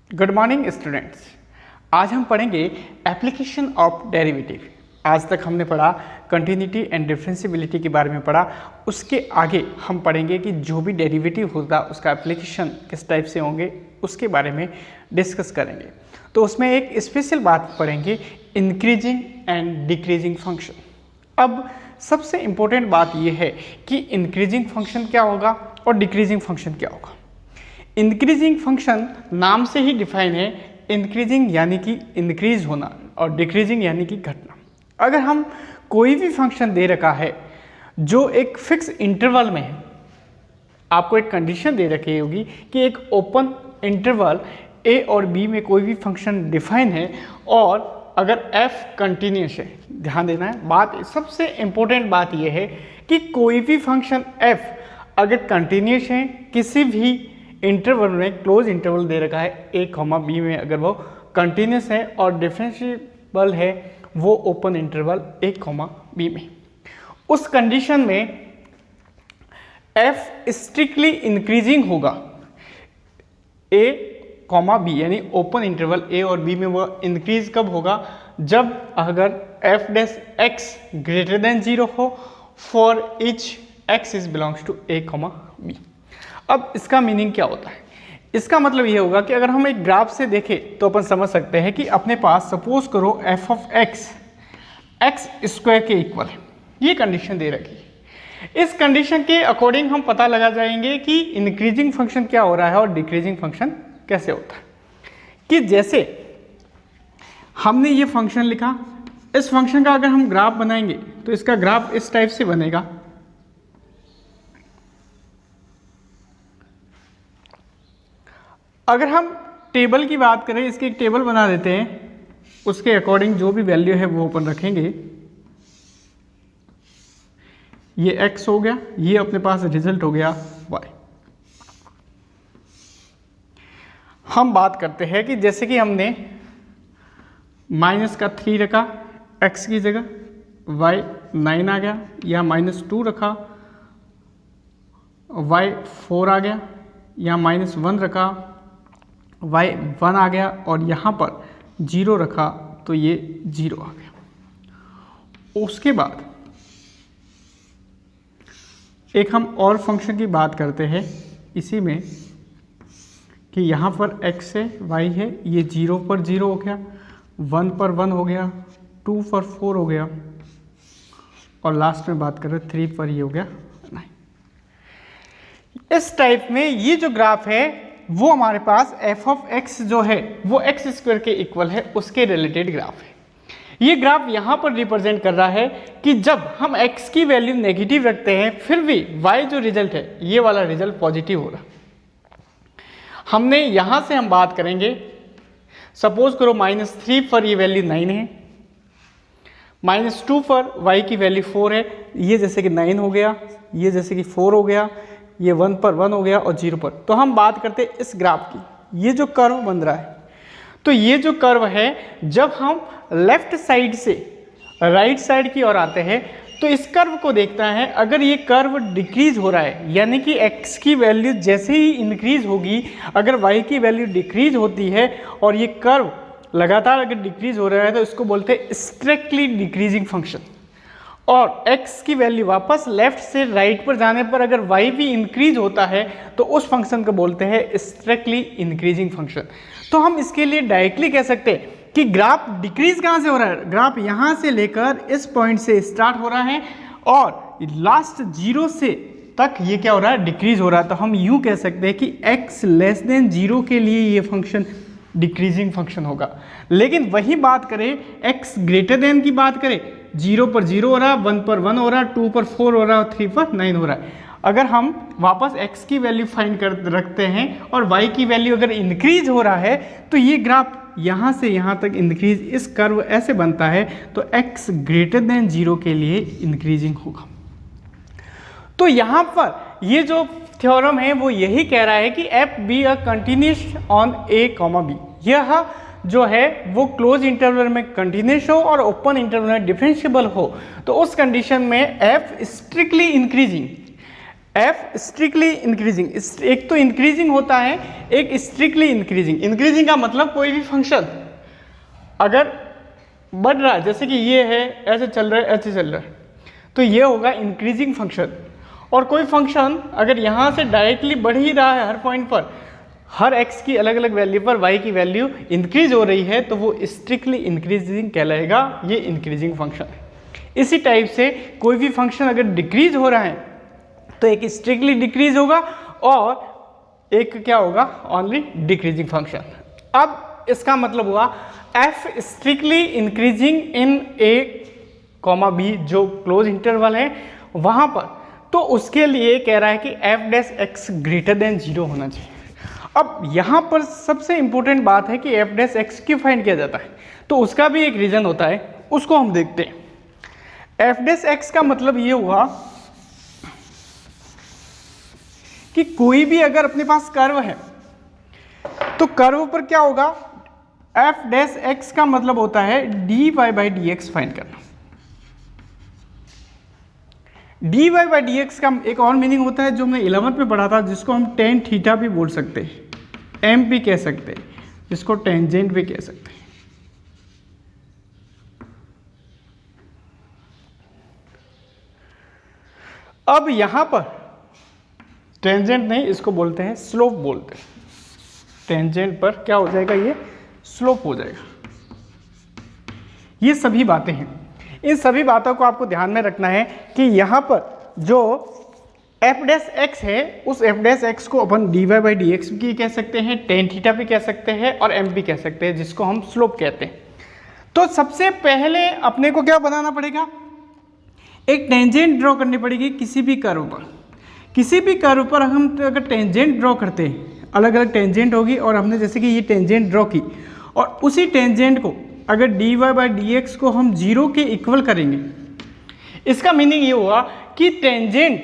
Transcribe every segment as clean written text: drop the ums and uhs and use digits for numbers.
Good morning students. आज हम पढ़ेंगे एप्लीकेशन ऑफ डेरिवेटिव। आज तक हमने पढ़ा कंटिन्यूटी एंड डिफरेंशियबिलिटी के बारे में पढ़ा। उसके आगे हम पढ़ेंगे कि जो भी डेरिवेटिव होगा उसका एप्लीकेशन किस टाइप से होंगे उसके बारे में डिस्कस करेंगे। तो उसमें एक स्पेशल बात पढ़ेंगे इंक्रीजिंग एंड डिक्रीजिंग फंक्शन। अब सबसे इम्पोर्टेंट बात यह है कि इंक्रीजिंग फंक्शन क्या होगा और डिक्रीजिंग फंक्शन क्या होगा। इंक्रीजिंग फंक्शन नाम से ही डिफाइन है, इंक्रीजिंग यानी कि इंक्रीज होना और डिक्रीजिंग यानी कि घटना। अगर हम कोई भी फंक्शन दे रखा है जो एक फिक्स इंटरवल में है, आपको एक कंडीशन दे रखी होगी कि एक ओपन इंटरवल ए और बी में कोई भी फंक्शन डिफाइन है और अगर f कंटिन्यूस है, ध्यान देना है बात, सबसे इंपॉर्टेंट बात यह है कि कोई भी फंक्शन f अगर कंटिन्यूस है किसी भी इंटरवल में, क्लोज इंटरवल दे रखा है a, b में, अगर वो कंटिन्यूस है और डिफरेंशिएबल है वो ओपन इंटरवल a, b में, उस कंडीशन में f स्ट्रिक्टली इंक्रीजिंग होगा। a, b यानी ओपन इंटरवल a और b में वो इंक्रीज कब होगा? जब अगर f dash x greater than 0 हो for each x is belongs to a, b। अब इसका मीनिंग क्या होता है? इसका मतलब ये होगा कि अगर हम एक ग्राफ से देखें तो अपन समझ सकते हैं कि अपने पास सपोज करो f ऑफ x स्क्वायर के इक्वल है, ये कंडीशन दे रखी है। इस कंडीशन के अकॉर्डिंग हम पता लगा जाएंगे कि इंक्रीजिंग फंक्शन क्या हो रहा है और डिक्रीजिंग फंक्शन कैसे होता है। कि जैसे हमने ये फंक्शन लिखा, इस फंक्शन का अगर हम ग्राफ बनाएंगे तो इसका ग्राफ इस टाइप से बनेगा। अगर हम टेबल की बात करें, इसकी एक टेबल बना देते हैं, उसके अकॉर्डिंग जो भी वैल्यू है वो अपन रखेंगे। ये x हो गया, ये अपने पास रिजल्ट हो गया y। हम बात करते हैं कि जैसे कि हमने माइनस का 3 रखा x की जगह, y 9 आ गया, या -2 रखा y 4 आ गया, या -1 रखा y 1 आ गया, और यहाँ पर 0 रखा तो ये 0 आ गया। उसके बाद एक हम और फंक्शन की बात करते हैं इसी में कि यहाँ पर x है, y है, ये 0 पर 0 हो गया, 1 पर 1 हो गया, 2 पर 4 हो गया, और लास्ट में बात करें 3 पर ये हो गया 9। इस टाइप में ये जो ग्राफ है वो हमारे पास f ऑफ x जो है वो x स्क्वायर के इक्वल है, उसके रिलेटेड ग्राफ है। ये ग्राफ यहाँ पर रिप्रेजेंट कर रहा है कि जब हम x की वैल्यू नेगेटिव रखते हैं फिर भी y जो रिजल्ट है ये वाला रिजल्ट पॉजिटिव हो रहा है। हमने यहाँ से हम बात करेंगे, सपोज करो -3 पर ये वैल्यू 9 है, -2 पर y की वैल्यू 4 है, ये जैसे कि 9 हो गया, ये जैसे कि 4 हो गया, ये 1 पर 1 हो गया और 0 पर। तो हम बात करते हैं इस ग्राफ की, ये जो कर्व बन रहा है, तो ये जो कर्व है जब हम लेफ्ट साइड से राइट साइड की ओर आते हैं तो इस कर्व को देखता है, अगर ये कर्व डिक्रीज हो रहा है यानी कि x की वैल्यू जैसे ही इंक्रीज होगी, अगर y की वैल्यू डिक्रीज होती है और ये कर्व लगातार अगर डिक्रीज हो रहा है तो इसको बोलते हैं स्ट्रिक्टली डिक्रीजिंग फंक्शन। और x की वैल्यू वापस लेफ्ट से राइट पर जाने पर अगर y भी इंक्रीज होता है तो उस फंक्शन को बोलते हैं स्ट्रिक्टली इंक्रीजिंग फंक्शन। तो हम इसके लिए डायरेक्टली कह सकते हैं कि ग्राफ डिक्रीज कहाँ से हो रहा है? ग्राफ यहाँ से लेकर इस पॉइंट से स्टार्ट हो रहा है और लास्ट 0 से तक ये क्या हो रहा है? डिक्रीज हो रहा है। तो हम यूँ कह सकते हैं कि x लेस देन 0 के लिए ये फंक्शन डिक्रीजिंग फंक्शन होगा। लेकिन वही बात करें x ग्रेटर देन की बात करें, 0 पर 0 हो रहा है, 1 पर 1 हो रहा है, 2 पर 4 हो रहा है और 3 पर 9 हो रहा है। अगर हम वापस x की वैल्यू फाइंड कर रखते हैं और y की वैल्यू अगर इंक्रीज हो रहा है तो ये ग्राफ यहाँ से यहाँ तक इंक्रीज, इस कर्व ऐसे बनता है, तो x ग्रेटर देन 0 के लिए इंक्रीजिंग होगा। तो यहाँ पर ये जो थ्योरम है वो यही कह रहा है कि f be a continuous on a, b। यह जो है वो क्लोज इंटरवल में कंटिन्यूस हो और ओपन इंटरवल में डिफरेंशिएबल हो, तो उस कंडीशन में f strictly increasing F strictly increasing, एक तो इंक्रीजिंग होता है, एक स्ट्रिक्टली इंक्रीजिंग। इंक्रीजिंग का मतलब कोई भी फंक्शन अगर बढ़ रहा है, जैसे कि ये है, ऐसे चल रहा है, ऐसे चल रहा है, तो ये होगा इंक्रीजिंग फंक्शन। और कोई फंक्शन अगर यहाँ से डायरेक्टली बढ़ ही रहा है, हर पॉइंट पर, हर x की अलग अलग वैल्यू पर y की वैल्यू इंक्रीज हो रही है, तो वो स्ट्रिक्टली इंक्रीजिंग कहलाएगा, ये इंक्रीजिंग फंक्शन है। इसी टाइप से कोई भी फंक्शन अगर डिक्रीज हो रहा है तो एक स्ट्रिक्टली डिक्रीज होगा और एक क्या होगा, ओनली डिक्रीजिंग फंक्शन। अब इसका मतलब हुआ f strictly increasing in a, b जो क्लोज इंटरवल है वहां पर, तो उसके लिए कह रहा है कि f dash x greater than 0 होना चाहिए। अब यहाँ पर सबसे इंपॉर्टेंट बात है कि f डैश x क्यों फाइंड किया जाता है, तो उसका भी एक रीजन होता है, उसको हम देखते हैं। f डैश x का मतलब ये हुआ कि कोई भी अगर अपने पास कर्व है तो कर्व पर क्या होगा, f डैश x का मतलब होता है dy बाई dx फाइंड करना। dy बाई dx का एक और मीनिंग होता है जो हमने 11th में पढ़ा था, जिसको हम टेन थीटा भी बोल सकते हैं, m भी कह सकते हैं, जिसको टेंजेंट भी कह सकते हैं। अब यहां पर टेंजेंट नहीं, इसको बोलते हैं स्लोप बोलते हैं। टेंजेंट पर क्या हो जाएगा, ये स्लोप हो जाएगा। ये सभी बातें हैं, इन सभी बातों को आपको ध्यान में रखना है कि यहाँ पर जो f डैश x है, उस f डैश x को अपन dy बाई dx भी कह सकते हैं, टेन थीटा भी कह सकते हैं और m भी कह सकते हैं, जिसको हम स्लोप कहते हैं। तो सबसे पहले अपने को क्या बनाना पड़ेगा, एक टेंजेंट ड्रॉ करनी पड़ेगी किसी भी कर्व पर। किसी भी कर्व पर हम अगर टेंजेंट ड्रॉ करते हैं, अलग अलग टेंजेंट होगी, और हमने जैसे कि ये टेंजेंट ड्रॉ की, और उसी टेंजेंट को अगर dy बाई dx को हम 0 के इक्वल करेंगे, इसका मीनिंग ये हुआ कि टेंजेंट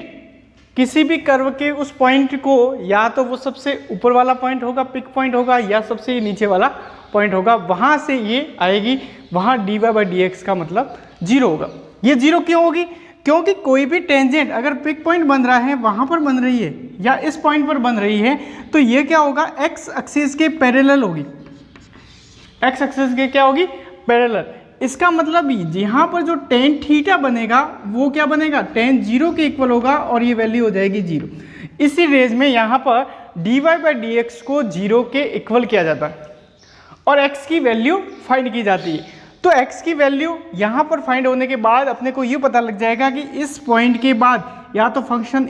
किसी भी कर्व के उस पॉइंट को, या तो वो सबसे ऊपर वाला पॉइंट होगा, पिक पॉइंट होगा, या सबसे नीचे वाला पॉइंट होगा, वहाँ से ये आएगी, वहाँ dy बाई dx का मतलब 0 होगा। ये 0 क्यों होगी, क्योंकि कोई भी टेंजेंट अगर पिक पॉइंट बन रहा है, वहाँ पर बन रही है या इस पॉइंट पर बन रही है, तो ये क्या होगा, x एक्सिस के पैरेलल होगी। x एक्सिस के क्या होगी, पैरेलल। इसका मतलब यहाँ पर जो टेन थीटा बनेगा वो क्या बनेगा, टेन 0 के इक्वल होगा, और ये वैल्यू हो जाएगी 0। इसी रेंज में यहाँ पर dy बाई dx को 0 के इक्वल किया जाता है और x की वैल्यू फाइंड की जाती है। तो x की वैल्यू यहाँ पर फाइंड होने के बाद अपने को ये पता लग जाएगा कि इस पॉइंट के बाद या तो फंक्शन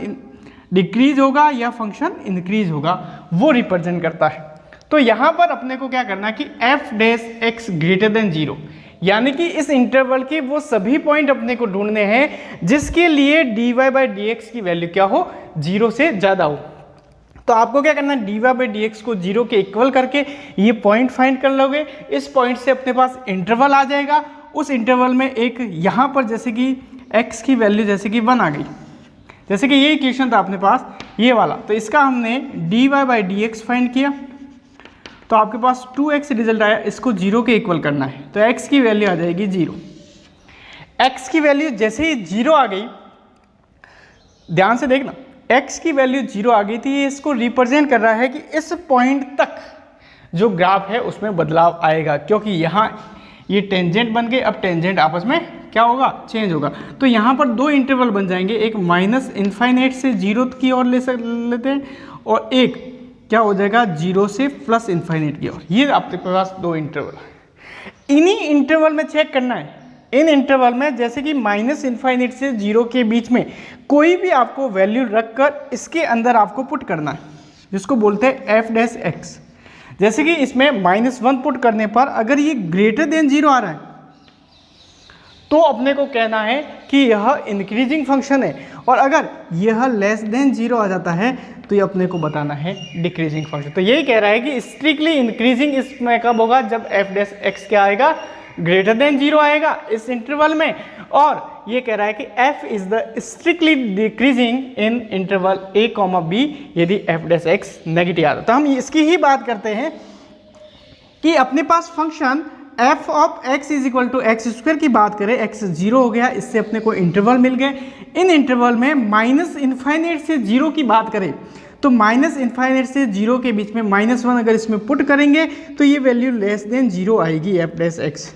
डिक्रीज होगा या फंक्शन इंक्रीज होगा, वो रिप्रेजेंट करता है। तो यहाँ पर अपने को क्या करना है कि f dash x greater than 0, यानी कि इस इंटरवल के वो सभी पॉइंट अपने को ढूंढने हैं जिसके लिए dy बाई dx की वैल्यू क्या हो, 0 से ज़्यादा हो। तो आपको क्या करना है, dy बाई dx को 0 के इक्वल करके ये पॉइंट फाइंड कर लोगे। इस पॉइंट से अपने पास इंटरवल आ जाएगा, उस इंटरवल में एक यहाँ पर जैसे कि x की वैल्यू जैसे कि 1 आ गई, जैसे कि ये इक्वेशन था अपने पास ये वाला, तो इसका हमने dy बाई dx फाइंड किया, तो आपके पास 2x रिजल्ट आया। इसको 0 के इक्वल करना है, तो x की वैल्यू आ जाएगी 0। x की वैल्यू जैसे ही 0 आ गई, ध्यान से देखना, x की वैल्यू 0 आ गई थी, ये इसको रिप्रेजेंट कर रहा है कि इस पॉइंट तक जो ग्राफ है उसमें बदलाव आएगा, क्योंकि यहाँ ये टेंजेंट बन गए, अब टेंजेंट आपस में क्या होगा, चेंज होगा। तो यहाँ पर दो इंटरवल बन जाएंगे, एक माइनस इनफाइनाइट से 0 की ओर लेते हैं, और एक क्या हो जाएगा 0 से प्लस इनफाइनाइट की ओर। ये आपके पास दो इंटरवल है, इन्हीं इंटरवल में चेक करना है। इन इंटरवल में जैसे कि माइनस इनफाइनाइट से 0 के बीच में कोई भी आपको वैल्यू रखकर इसके अंदर आपको पुट करना है, जिसको बोलते हैं f डैश x। जैसे कि इसमें -1 पुट करने पर अगर ये ग्रेटर देन 0 आ रहा है तो अपने को कहना है कि यह इंक्रीजिंग फंक्शन है, और अगर यह लेस देन 0 आ जाता है तो ये अपने को बताना है डिक्रीजिंग फंक्शन। तो यही कह रहा है कि स्ट्रिक्टली इंक्रीजिंग इसमें कब होगा, जब f डैश x क्या आएगा, ग्रेटर देन 0 आएगा इस इंटरवल में। और ये कह रहा है कि f is the strictly decreasing in interval a, b यदि f डैश x नेगेटिव आता है। तो हम इसकी ही बात करते हैं कि अपने पास function F of X is equal to X square की बात करें, एक्स 0 हो गया, इससे अपने को इंटरवल मिल गए। इन इंटरवल में माइनस इन्फाइनाइट से 0 की बात करें तो माइनस इन्फाइनाइट से 0 के बीच में -1 अगर इसमें पुट करेंगे तो ये वैल्यू लेस देन 0 आएगी एफ डैश एक्स।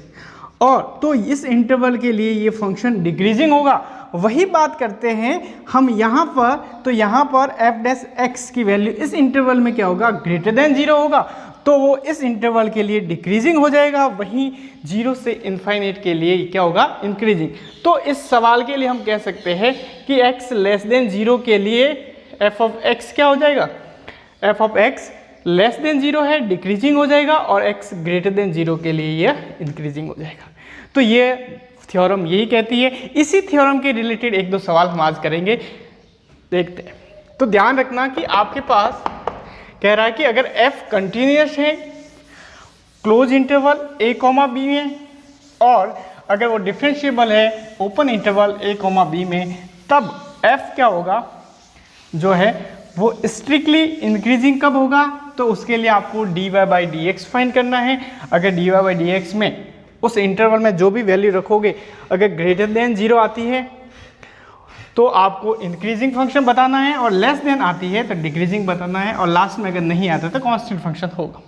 और तो इस इंटरवल के लिए ये फंक्शन डिक्रीजिंग होगा। वही बात करते हैं हम यहाँ पर, तो यहाँ पर एफ डैश एक्स की वैल्यू इस इंटरवल में क्या होगा, ग्रेटर देन 0 होगा, तो वो इस इंटरवल के लिए डिक्रीजिंग हो जाएगा। वहीं 0 से इन्फाइनाइट के लिए क्या होगा, इंक्रीजिंग। तो इस सवाल के लिए हम कह सकते हैं कि x लेस देन 0 के लिए f ऑफ x क्या हो जाएगा, f of x less than 0 है, डिक्रीजिंग हो जाएगा, और x ग्रेटर देन 0 के लिए यह इंक्रीजिंग हो जाएगा। तो ये थ्योरम यही कहती है। इसी थ्योरम के रिलेटेड एक दो सवाल हम आज करेंगे, देखते हैं। तो ध्यान रखना कि आपके पास कह रहा है कि अगर f कंटिन्यूस है क्लोज इंटरवल a, b में, और अगर वो डिफरेंशिएबल है ओपन इंटरवल a, b में, तब f क्या होगा जो है वो स्ट्रिक्टली इंक्रीजिंग कब होगा, तो उसके लिए आपको dy बाई dx फाइंड करना है। अगर dy बाई dx में उस इंटरवल में जो भी वैल्यू रखोगे अगर ग्रेटर देन 0 आती है तो आपको इंक्रीजिंग फंक्शन बताना है, और लेस देन आती है तो डिक्रीजिंग बताना है, और लास्ट में अगर नहीं आता तो कांस्टेंट फंक्शन होगा।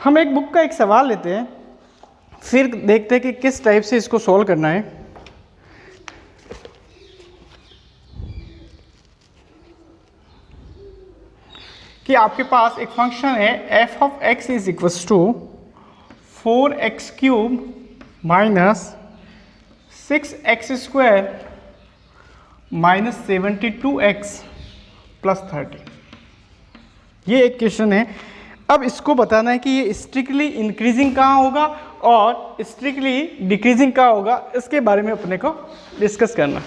हम एक बुक का एक सवाल लेते हैं, फिर देखते हैं कि किस टाइप से इसको सॉल्व करना है। कि आपके पास एक फंक्शन है f of x is equals to 4x cube minus 6x square minus 72x plus 30। ये एक क्वेश्चन है। अब इसको बताना है कि ये स्ट्रिक्टली इंक्रीजिंग कहाँ होगा और स्ट्रिक्टली डिक्रीजिंग कहाँ होगा, इसके बारे में अपने को डिस्कस करना।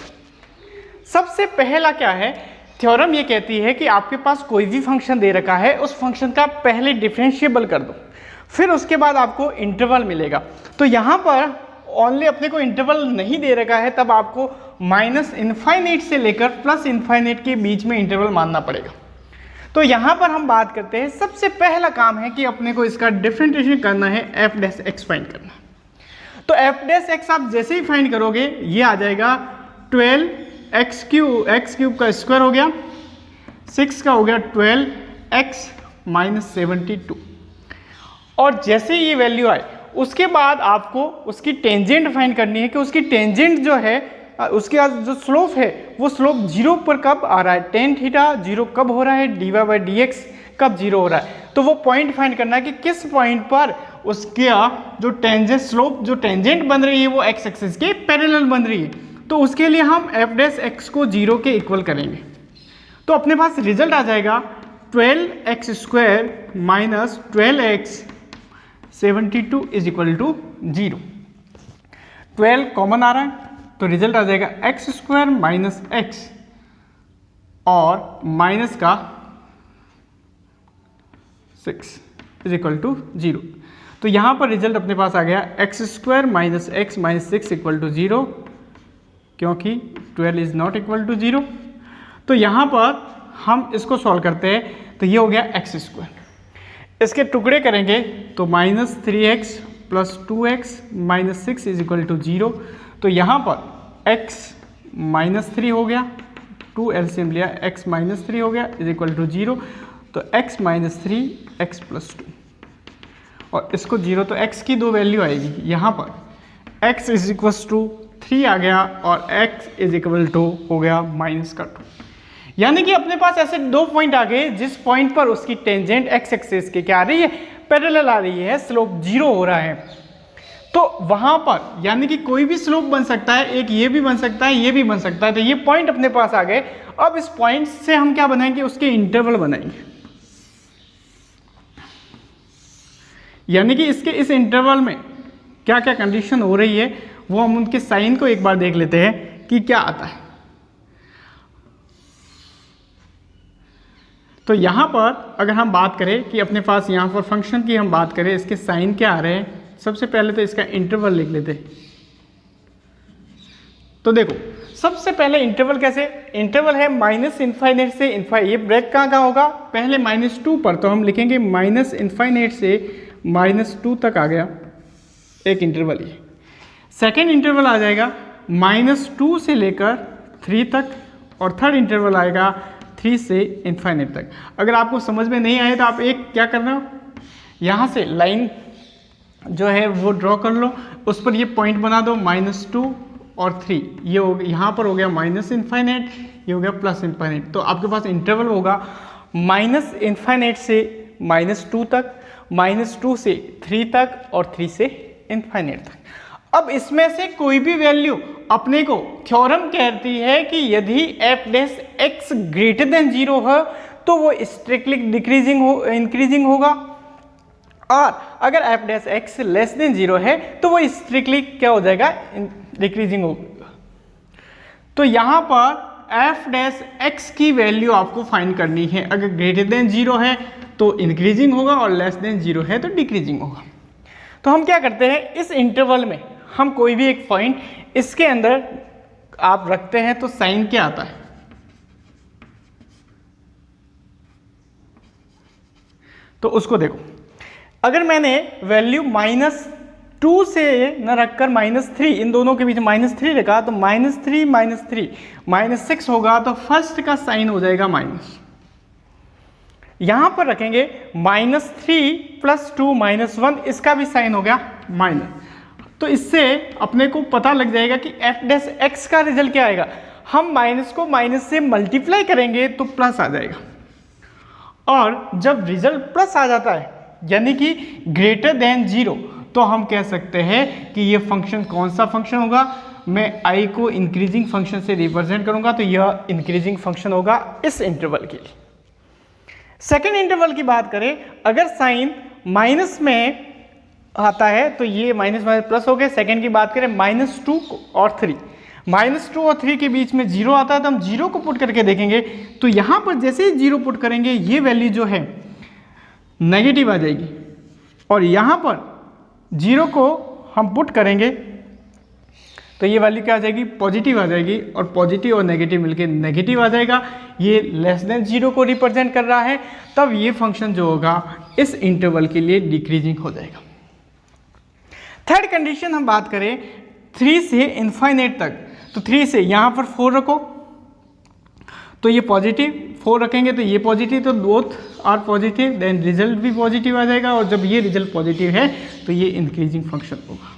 सबसे पहला क्या है, थ्योरम ये कहती है कि आपके पास कोई भी फंक्शन दे रखा है, उस फंक्शन का पहले डिफरेंशिएबल कर दो, फिर उसके बाद आपको इंटरवल मिलेगा। तो यहाँ पर ओनली अपने को इंटरवल नहीं दे रखा है, तब आपको माइनस इन्फाइनाइट से लेकर प्लस इन्फाइनाइट के बीच में इंटरवल मानना पड़ेगा। तो यहाँ पर हम बात करते हैं, सबसे पहला काम है कि अपने को इसका डिफरेंशिएशन करना है, एफ डैश एक्स फाइंड करना है। तो एफ डैश एक्स आप जैसे ही फाइंड करोगे ये आ जाएगा 12x क्यूब का स्क्वायर हो गया, 6 का हो गया 12x माइनस 72। और जैसे ये वैल्यू आए उसके बाद आपको उसकी टेंजेंट फाइंड करनी है कि उसकी टेंजेंट जो है, उसके बाद जो स्लोप है वो स्लोप 0 पर कब आ रहा है, टेन थीटा 0 कब हो रहा है, dy बाई dx कब 0 हो रहा है। तो वो पॉइंट फाइंड करना है कि किस पॉइंट पर उसके जो टेंजेंट स्लोप जो टेंजेंट बन रही है वो x एक्सिस के पैरेलल बन रही है। तो उसके लिए हम एफ डैश एक्स को 0 के इक्वल करेंगे। तो अपने पास रिजल्ट आ जाएगा 12x square minus 12x 72 is equal to 0। 12 common आ रहा है तो रिजल्ट आ जाएगा x स्क्वायर माइनस x और माइनस का 6 इज इक्वल टू 0। तो यहाँ पर रिजल्ट अपने पास आ गया x square minus x minus 6 equal to 0, क्योंकि 12 इज नॉट इक्वल टू 0। तो यहाँ पर हम इसको सॉल्व करते हैं, तो ये हो गया x स्क्वायर। इसके टुकड़े करेंगे तो minus 3x plus 2x minus 6 is equal to 0। तो यहाँ पर x माइनस 3 हो गया, 2 एलसीएम लिया, x माइनस 3 हो गया इज इक्वल टू 0। तो x माइनस 3 x प्लस 2, और इसको 0 तो x की दो वैल्यू आएगी, यहाँ पर x इज इक्वल टू 3 आ गया और x इज इक्वल टू हो गया माइनस का 2। यानी कि अपने पास ऐसे दो पॉइंट आ गए जिस पॉइंट पर उसकी टेंजेंट x एक्सिस के क्या आ रही है, पैरेलल आ रही है, स्लोप 0 हो रहा है। तो वहां पर यानी कि कोई भी स्लोप बन सकता है, एक ये भी बन सकता है, ये भी बन सकता है। तो ये पॉइंट अपने पास आ गए। अब इस पॉइंट से हम क्या बनाएंगे, उसके इंटरवल बनाएंगे। यानी कि इसके इस इंटरवल में क्या क्या कंडीशन हो रही है वो हम उनके साइन को एक बार देख लेते हैं कि क्या आता है। तो यहाँ पर अगर हम बात करें कि अपने पास यहाँ पर फंक्शन की हम बात करें, इसके साइन क्या आ रहे हैं, सबसे पहले तो इसका इंटरवल लिख लेते हैं। तो देखो सबसे पहले इंटरवल कैसे, इंटरवल है माइनस इन्फाइनाइट से इन्फाइनाइट। ये ब्रेक कहाँ होगा, पहले -2 पर, तो हम लिखेंगे माइनस इन्फाइनाइट से -2 तक आ गया। एक इंटरवल ये। सेकेंड इंटरवल आ जाएगा -2 से लेकर 3 तक, और थर्ड इंटरवल आएगा 3 से इनफाइनाइट तक। अगर आपको समझ में नहीं आए तो आप एक क्या करना, यहाँ से लाइन जो है वो ड्रॉ कर लो, उस पर ये पॉइंट बना दो -2 और 3, ये हो गया, यहाँ पर हो गया -इनफाइनाइट, ये हो गया +इनफाइनाइट। तो आपके पास इंटरवल होगा -इनफाइनाइट से -2 तक, -2 से 3 तक और 3 से इनफाइनाइट तक। अब इसमें से कोई भी वैल्यू अपने को थ्योरम कहती है कि यदि f' ग्रेटर देन 0 है तो वो स्ट्रिक्टली इंक्रीजिंग होगा, और अगर f' लेस देन 0 है तो वो स्ट्रिक्टली क्या हो जाएगा, डिक्रीजिंग होगा। तो यहाँ पर f' की वैल्यू आपको फाइंड करनी है। अगर ग्रेटर देन 0 है तो इंक्रीजिंग होगा और लेस देन 0 है तो डिक्रीजिंग होगा। तो हम क्या करते हैं, इस इंटरवल में हम कोई भी एक पॉइंट इसके अंदर आप रखते हैं तो साइन क्या आता है, तो उसको देखो। अगर मैंने वैल्यू -2 से न रखकर -3, इन दोनों के बीच -3 रखा तो -3 -6 होगा, तो फर्स्ट का साइन हो जाएगा माइनस। यहां पर रखेंगे -3 + 2 -1, इसका भी साइन हो गया माइनस। तो इससे अपने को पता लग जाएगा कि f' का रिजल्ट क्या आएगा। हम माइनस को माइनस से मल्टीप्लाई करेंगे तो प्लस आ जाएगा, और जब रिजल्ट प्लस आ जाता है यानी कि ग्रेटर देन 0, तो हम कह सकते हैं कि ये फंक्शन कौन सा फंक्शन होगा। मैं i को इंक्रीजिंग फंक्शन से रिप्रेजेंट करूंगा, तो यह इंक्रीजिंग फंक्शन होगा इस इंटरवल के लिए। सेकेंड इंटरवल की बात करें, अगर साइन माइनस में आता है तो ये माइनस प्लस हो गए। सेकेंड की बात करें -2 और 3, -2 और 3 के बीच में 0 आता है, तो हम 0 को पुट करके देखेंगे, तो यहाँ पर जैसे ही 0 पुट करेंगे ये वैल्यू जो है नेगेटिव आ जाएगी, और यहाँ पर 0 को हम पुट करेंगे तो ये वैल्यू क्या आ जाएगी, पॉजिटिव आ जाएगी, और पॉजिटिव और नेगेटिव मिलके नेगेटिव आ जाएगा। ये लेस देन 0 को रिप्रेजेंट कर रहा है, तब ये फंक्शन जो होगा इस इंटरवल के लिए डिक्रीजिंग हो जाएगा। थर्ड कंडीशन हम बात करें 3 से इनफाइनाइट तक, तो 3 से यहाँ पर 4 रखो तो ये पॉजिटिव, 4 रखेंगे तो ये पॉजिटिव, तो both are positive, then result भी पॉजिटिव आ जाएगा, और जब ये रिजल्ट पॉजिटिव है तो ये इंक्रीजिंग फंक्शन होगा।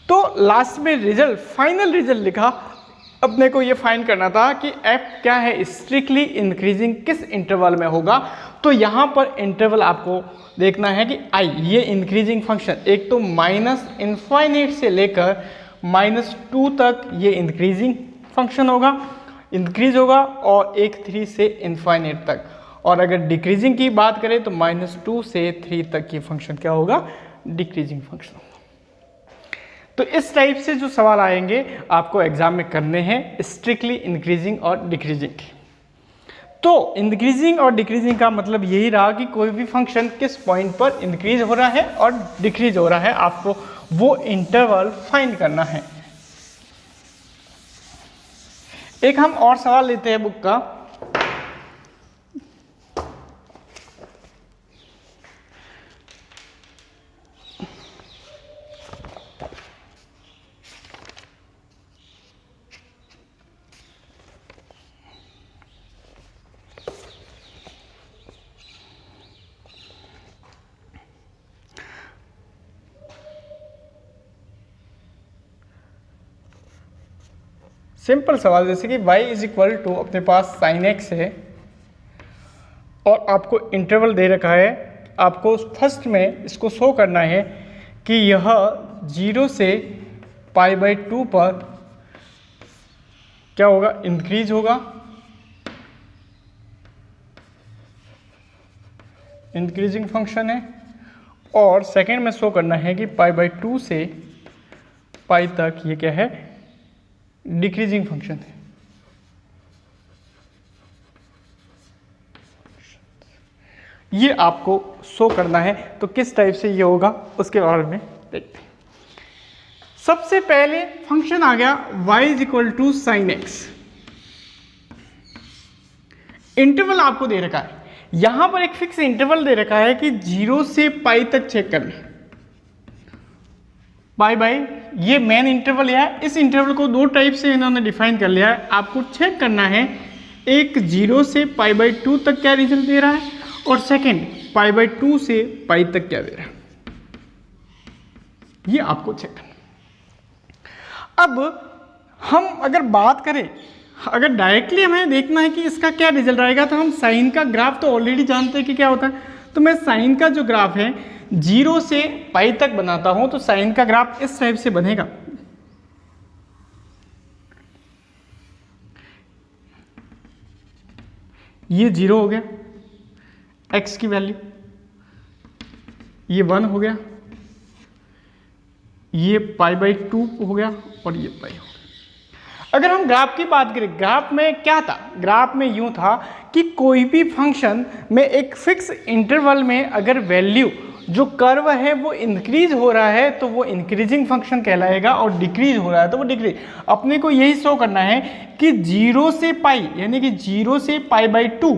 तो लास्ट में रिजल्ट, फाइनल रिजल्ट लिखा, अपने को ये फाइंड करना था कि f क्या है, स्ट्रिक्टली इंक्रीजिंग किस इंटरवल में होगा। तो यहाँ पर इंटरवल आपको देखना है कि i ये इंक्रीजिंग फंक्शन, एक तो -इनफाइनाइट से लेकर -2 तक ये इंक्रीजिंग फंक्शन होगा, इंक्रीज होगा, और एक 3 से इनफाइनाइट तक। और अगर डिक्रीजिंग की बात करें तो -2 से 3 तक ये फंक्शन क्या होगा, डिक्रीजिंग फंक्शन होगा। तो इस टाइप से जो सवाल आएंगे आपको एग्जाम में करने हैं, स्ट्रिक्टली इंक्रीजिंग और डिक्रीजिंग। तो इंक्रीजिंग और डिक्रीजिंग का मतलब यही रहा कि कोई भी फंक्शन किस पॉइंट पर इंक्रीज हो रहा है और डिक्रीज हो रहा है, आपको वो इंटरवल फाइंड करना है। एक हम और सवाल लेते हैं बुक का। सिंपल सवाल, जैसे कि y = अपने पास sin x है और आपको इंटरवल दे रखा है, आपको फर्स्ट में इसको शो करना है कि यह 0 से π/2 पर क्या होगा, इंक्रीज होगा, इंक्रीजिंग फंक्शन है, और सेकेंड में शो करना है कि π/2 से π तक ये क्या है, डिक्रीजिंग फंक्शन है। ये आपको शो करना है, तो किस टाइप से ये होगा उसके बारे में देखते हैं। सबसे पहले फंक्शन आ गया y = sin x। इंटरवल आपको दे रखा है, यहां पर एक फिक्स इंटरवल दे रखा है कि 0 से π तक चेक करना है। पाई बाई ये मेन इंटरवल है। इस इंटरवल को दो टाइप से इन्होंने डिफाइन कर लिया है। आपको चेक करना है एक 0 से पाई बाई 2 तक क्या रिजल्ट दे रहा है और सेकंड पाई बाई 2 से पाई तक क्या दे रहा है, ये आपको चेक करना। अब हम अगर बात करें, अगर डायरेक्टली हमें देखना है कि इसका क्या रिजल्ट आएगा, तो हम साइन का ग्राफ तो ऑलरेडी जानते हैं कि क्या होता है। तो मैं साइन का जो ग्राफ है 0 से पाई तक बनाता हूं, तो साइन का ग्राफ इस टाइप से बनेगा। ये 0 हो गया x की वैल्यू, ये 1 हो गया, ये पाई बाई 2 हो गया और ये पाई हो गया। अगर हम ग्राफ की बात करें, ग्राफ में क्या था, ग्राफ में यूं था कि कोई भी फंक्शन में एक फिक्स इंटरवल में अगर वैल्यू जो कर्व है वो इंक्रीज हो रहा है तो वो इंक्रीजिंग फंक्शन कहलाएगा और डिक्रीज हो रहा है तो वो डिक्रीज। अपने को यही शो करना है कि 0 से पाई यानी कि 0 से पाई बाई 2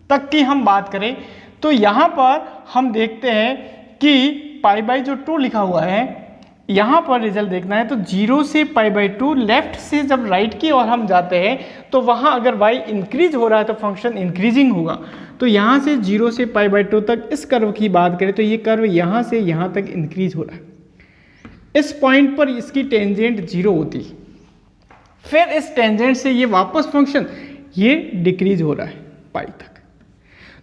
तक की हम बात करें तो यहाँ पर हम देखते हैं कि पाई बाई जो 2 लिखा हुआ है, यहाँ पर रिजल्ट देखना है तो 0 से पाई बाई 2 लेफ्ट से जब राइट की ओर हम जाते हैं तो वहाँ अगर y इंक्रीज हो रहा है तो फंक्शन इंक्रीजिंग होगा। तो यहाँ से 0 से पाई बाई 2 तक इस कर्व की बात करें तो ये कर्व यहाँ से यहाँ तक इंक्रीज हो रहा है। इस पॉइंट पर इसकी टेंजेंट 0 होती है, फिर इस टेंजेंट से ये वापस फंक्शन ये डिक्रीज हो रहा है पाई तक।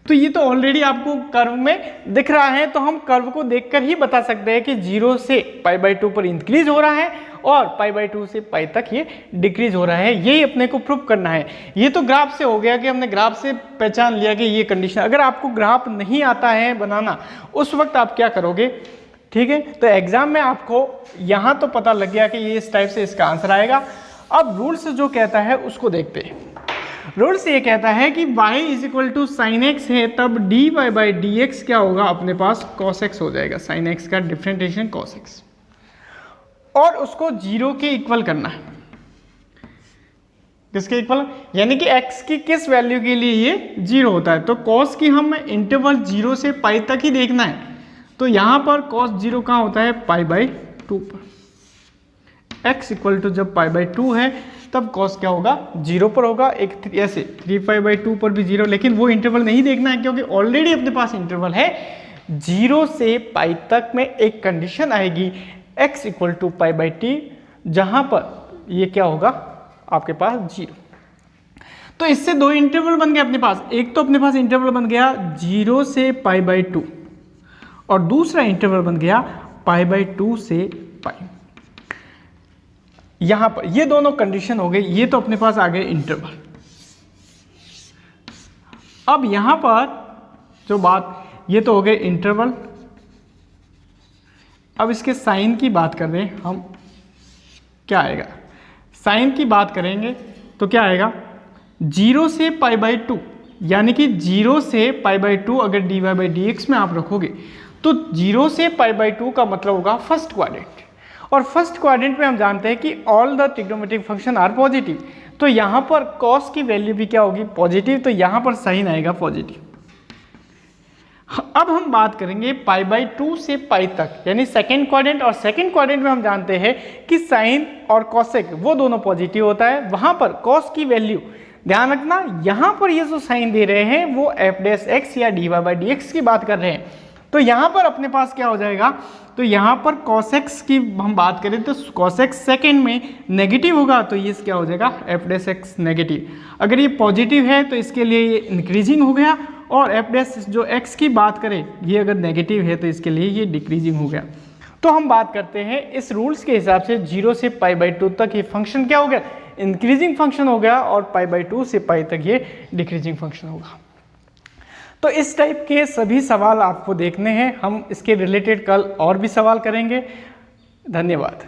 तो ये तो ऑलरेडी आपको कर्व में दिख रहा है, तो हम कर्व को देखकर ही बता सकते हैं कि 0 से पाई बाई 2 पर इंक्रीज हो रहा है और पाई बाई 2 से पाई तक ये डिक्रीज हो रहा है। यही अपने को प्रूव करना है। ये तो ग्राफ से हो गया कि हमने ग्राफ से पहचान लिया कि ये कंडीशन। अगर आपको ग्राफ नहीं आता है बनाना, उस वक्त आप क्या करोगे, ठीक है। तो एग्जाम में आपको यहाँ तो पता लग गया कि ये इस टाइप से इसका आंसर आएगा। अब रूल्स जो कहता है उसको देखते हैं। रूल्स ये कहता है कि y is equal to sine x है, तब dy बाई डी एक्स क्या होगा, अपने पास cos x हो जाएगा। साइन एक्स का डिफरेंशिएशन cos x, और उसको 0 के इक्वल करना है। किसके इक्वल, यानी कि x की किस वैल्यू के लिए ये 0 होता है। तो cos की हम इंटरवल 0 से पाई तक ही देखना है। तो यहाँ पर cos 0 कहाँ होता है, पाई बाई 2 पर। x इक्वल टू जब पाई बाई 2 है तब cos क्या होगा, 0 पर होगा। एक ऐसे 3 पाई बाई 2 पर भी 0, लेकिन वो इंटरवल नहीं देखना है क्योंकि ऑलरेडी अपने पास इंटरवल है 0 से पाई तक में। एक कंडीशन आएगी x equal to pi by T, जहाँ पर ये क्या होगा आपके पास 0। तो इससे दो इंटरवल बन गए अपने पास। एक तो अपने पास इंटरवल बन गया 0 से पाई बाई 2 और दूसरा इंटरवल बन गया पाई बाई 2 से पाई। यहां पर ये दोनों कंडीशन हो गई। ये तो अपने पास आ गए इंटरवल। अब यहां पर जो बात, ये तो हो गए इंटरवल। अब इसके साइन की बात कर रहे हैं हम, क्या आएगा, साइन की बात करेंगे तो क्या आएगा, 0 से पाई बाई 2, यानी कि 0 से पाई बाई 2 अगर dy बाई डी एक्स में आप रखोगे तो 0 से पाई बाई 2 का मतलब होगा फर्स्ट क्वाड्रेंट। और फर्स्ट क्वाड्रेंट में हम जानते हैं कि all the trigonometric function are positive. तो यहाँ पर cos की वैल्यू भी क्या होगी, पॉजिटिव। तो यहाँ पर साइन आएगा पॉजिटिव। अब हम बात करेंगे पाई बाई 2 से पाई तक, यानी सेकेंड क्वाड्रेंट। और सेकेंड क्वाड्रेंट में हम जानते हैं कि साइन और कॉसेक वो दोनों पॉजिटिव होता है। वहाँ पर cos की वैल्यू, ध्यान रखना, यहाँ पर ये जो साइन दे रहे हैं वो एफ डैश एक्स या D Y by D X की बात कर रहे हैं। तो यहाँ पर अपने पास क्या हो जाएगा, तो यहाँ पर cos x की हम बात करें तो cos x सेकेंड में नेगेटिव होगा, तो ये क्या हो जाएगा एफ डैश एक्स नेगेटिव। अगर ये पॉजिटिव है तो इसके लिए ये इंक्रीजिंग हो गया, और एफ डैश जो x की बात करें ये अगर नेगेटिव है तो इसके लिए ये डिक्रीजिंग हो गया। तो हम बात करते हैं इस रूल्स के हिसाब से 0 से पाई बाई 2 तक ये फंक्शन क्या हो गया, इंक्रीजिंग फंक्शन हो गया, और पाई बाई 2 से पाई तक ये डिक्रीजिंग फंक्शन होगा। तो इस टाइप के सभी सवाल आपको देखने हैं। हम इसके रिलेटेड कल और भी सवाल करेंगे। धन्यवाद।